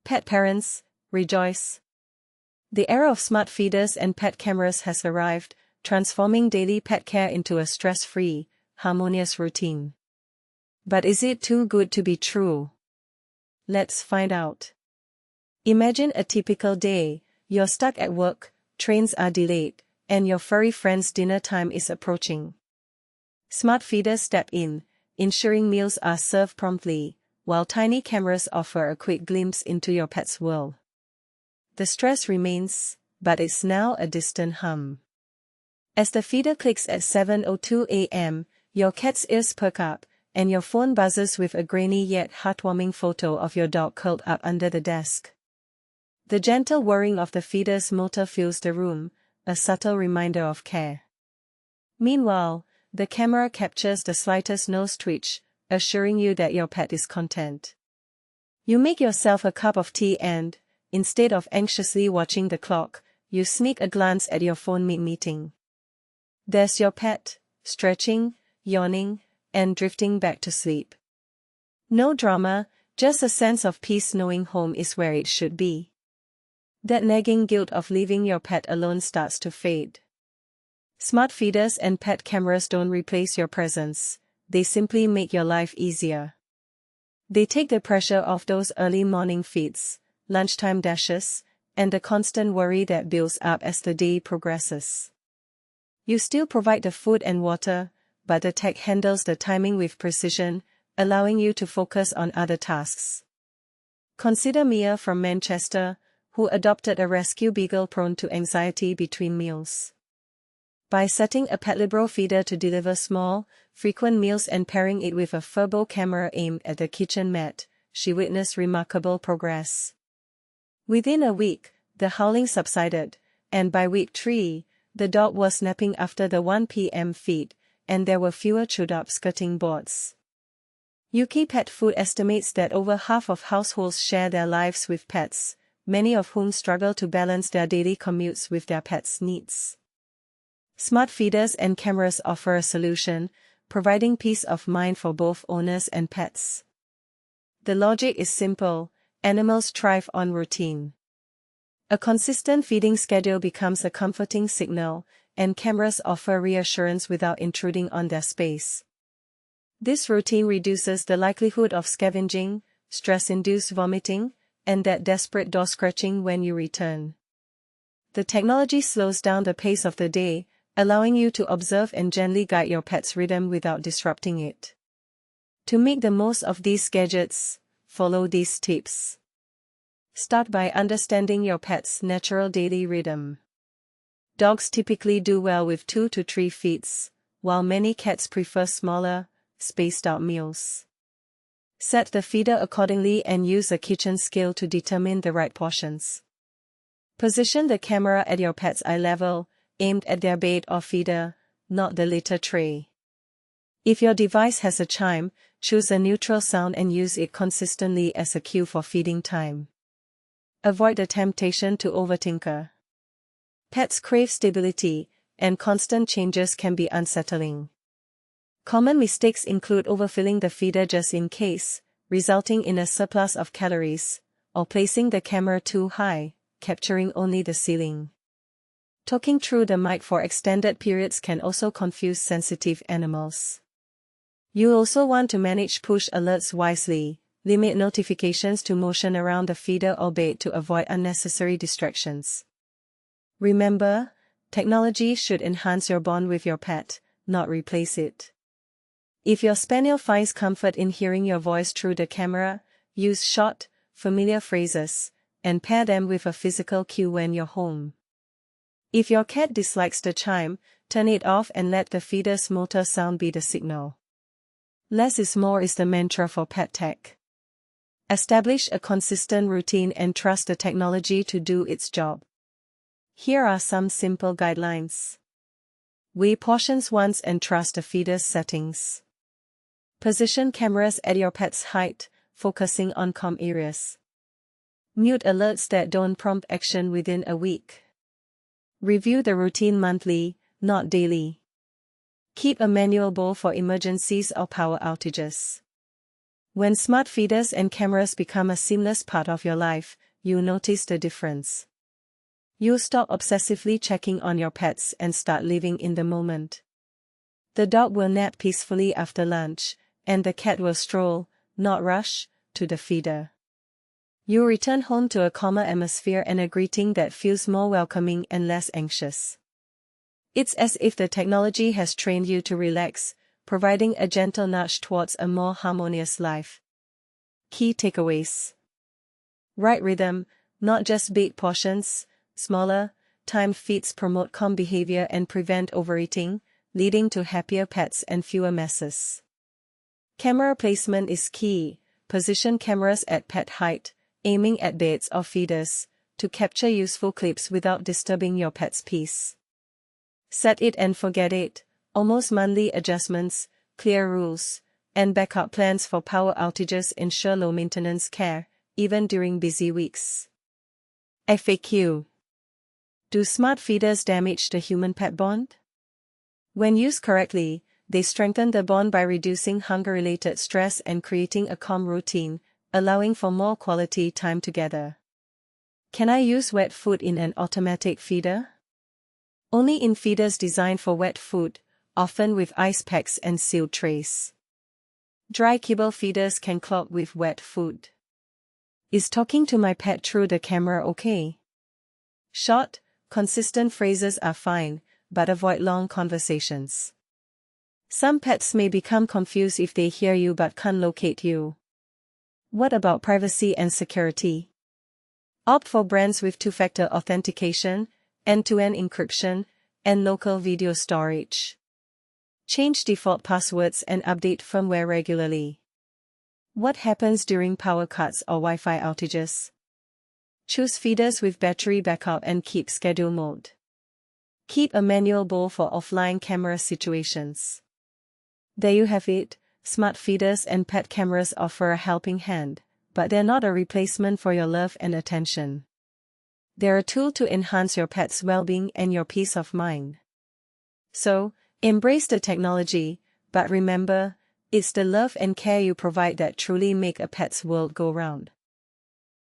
Pet parents, rejoice! The era of smart feeders and pet cameras has arrived, transforming daily pet care into a stress-free, harmonious routine. But is it too good to be true? Let's find out. Imagine a typical day. You're stuck at work, trains are delayed, and your furry friend's dinner time is approaching. Smart feeders step in, ensuring meals are served promptly, while tiny cameras offer a quick glimpse into your pet's world. The stress remains, but it's now a distant hum. As the feeder clicks at 7:02 a.m., your cat's ears perk up, and your phone buzzes with a grainy yet heartwarming photo of your dog curled up under the desk. The gentle whirring of the feeder's motor fills the room, a subtle reminder of care. Meanwhile, the camera captures the slightest nose twitch, assuring you that your pet is content. You make yourself a cup of tea and, instead of anxiously watching the clock, you sneak a glance at your phone mid-meeting. There's your pet, stretching, yawning, and drifting back to sleep. No drama, just a sense of peace knowing home is where it should be. That nagging guilt of leaving your pet alone starts to fade. Smart feeders and pet cameras don't replace your presence, they simply make your life easier. They take the pressure off those early morning feeds, lunchtime dashes, and the constant worry that builds up as the day progresses. You still provide the food and water, but the tech handles the timing with precision, allowing you to focus on other tasks. Consider Mia from Manchester, who adopted a rescue beagle prone to anxiety between meals. By setting a Petlibro feeder to deliver small, frequent meals and pairing it with a Furbo camera aimed at the kitchen mat, she witnessed remarkable progress. Within a week, the howling subsided, and by week 3, the dog was napping after the 1 p.m. feed, and there were fewer chewed-up skirting boards. UK Pet Food estimates that over half of households share their lives with pets, many of whom struggle to balance their daily commutes with their pets' needs. Smart feeders and cameras offer a solution, providing peace of mind for both owners and pets. The logic is simple: animals thrive on routine. A consistent feeding schedule becomes a comforting signal, and cameras offer reassurance without intruding on their space. This routine reduces the likelihood of scavenging, stress-induced vomiting, and that desperate door scratching when you return. The technology slows down the pace of the day, allowing you to observe and gently guide your pet's rhythm without disrupting it. To make the most of these gadgets, follow these tips. Start by understanding your pet's natural daily rhythm. Dogs typically do well with 2 to 3 feeds, while many cats prefer smaller, spaced-out meals. Set the feeder accordingly and use a kitchen scale to determine the right portions. Position the camera at your pet's eye level, aimed at their bait or feeder, not the litter tray. If your device has a chime, choose a neutral sound and use it consistently as a cue for feeding time. Avoid the temptation to overtinker. Pets crave stability, and constant changes can be unsettling. Common mistakes include overfilling the feeder just in case, resulting in a surplus of calories, or placing the camera too high, capturing only the ceiling. Talking through the mic for extended periods can also confuse sensitive animals. You also want to manage push alerts wisely. Limit notifications to motion around the feeder or bait to avoid unnecessary distractions. Remember, technology should enhance your bond with your pet, not replace it. If your spaniel finds comfort in hearing your voice through the camera, use short, familiar phrases, and pair them with a physical cue when you're home. If your cat dislikes the chime, turn it off and let the feeder's motor sound be the signal. Less is more is the mantra for pet tech. Establish a consistent routine and trust the technology to do its job. Here are some simple guidelines. Weigh portions once and trust the feeder's settings. Position cameras at your pet's height, focusing on calm areas. Mute alerts that don't prompt action within a week. Review the routine monthly, not daily. Keep a manual bowl for emergencies or power outages. When smart feeders and cameras become a seamless part of your life, you'll notice the difference. You'll stop obsessively checking on your pets and start living in the moment. The dog will nap peacefully after lunch, and the cat will stroll, not rush, to the feeder. You'll return home to a calmer atmosphere and a greeting that feels more welcoming and less anxious. It's as if the technology has trained you to relax, providing a gentle nudge towards a more harmonious life. Key takeaways. Right rhythm, not just big portions. Smaller, timed feeds promote calm behavior and prevent overeating, leading to happier pets and fewer messes. Camera placement is key. Position cameras at pet height, aiming at beds or feeders, to capture useful clips without disturbing your pet's peace. Set it and forget it. Almost monthly adjustments, clear rules, and backup plans for power outages ensure low-maintenance care, even during busy weeks. FAQ. Do smart feeders damage the human-pet bond? When used correctly, they strengthen the bond by reducing hunger-related stress and creating a calm routine, allowing for more quality time together. Can I use wet food in an automatic feeder? Only in feeders designed for wet food, often with ice packs and sealed trays. Dry kibble feeders can clog with wet food. Is talking to my pet through the camera okay? Short, consistent phrases are fine, but avoid long conversations. Some pets may become confused if they hear you but can't locate you. What about privacy and security? Opt for brands with two-factor authentication, end-to-end encryption, and local video storage. Change default passwords and update firmware regularly. What happens during power cuts or Wi-Fi outages? Choose feeders with battery backup and keep schedule mode. Keep a manual bowl for offline camera situations. There you have it. Smart feeders and pet cameras offer a helping hand, but they're not a replacement for your love and attention. They're a tool to enhance your pet's well-being and your peace of mind. So, embrace the technology, but remember, it's the love and care you provide that truly make a pet's world go round.